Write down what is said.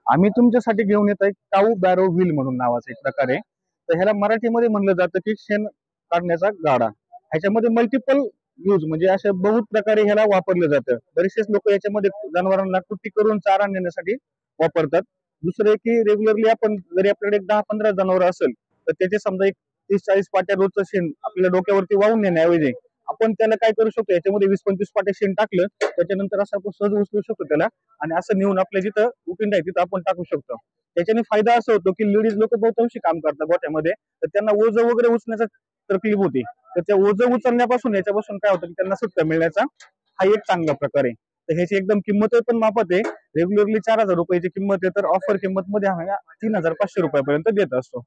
आम्ही तुमच्यासाठी घेऊन येत आहे काऊ बॅरो व्हील म्हणून नावाचा एक प्रकार आहे. तर ह्याला मराठीमध्ये म्हणलं जातं की शेण काढण्याचा गाडा. ह्याच्यामध्ये मल्टिपल यूज म्हणजे अशा बहुत प्रकारे ह्याला वापरलं जातं. बरेचसेच लोक याच्यामध्ये जनावरांना कुट्टी करून चारा नेण्यासाठी वापरतात. दुसरं आहे की रेग्युलरली आपण जरी आपल्याकडे 10-15 जनावर असेल तर त्याचे समजा एक 30-40 पाट्या रोजचं शेण आपल्या डोक्यावरती वाहून नेण्याऐवजी आपण त्याला काय करू शकतो, याच्यामध्ये 20-25 पाट्या शेण टाकलं त्याच्यानंतर असं आपण सहज उचलू शकतो त्याला आणि असं नेऊन आपल्या जिथं उकिंड आहे तिथं आपण टाकू शकतो. त्याच्याने फायदा असा होतो की लेडीज लोक बहुतांशी काम करतात गोठ्यामध्ये, तर त्यांना ओझं वगैरे उचलण्याचा तकलीफ होती. तर त्या ओझं उचलण्यापासून याच्यापासून काय होतं की त्यांना सुट्टा मिळण्याचा हा एक चांगला प्रकार आहे. तर ह्याची एकदम किंमत पण माफत आहे. रेग्युलरली 4,000 रुपयाची किंमत आहे, तर ऑफर किंमत मध्ये आम्ही 3,500 रुपयापर्यंत देत असतो.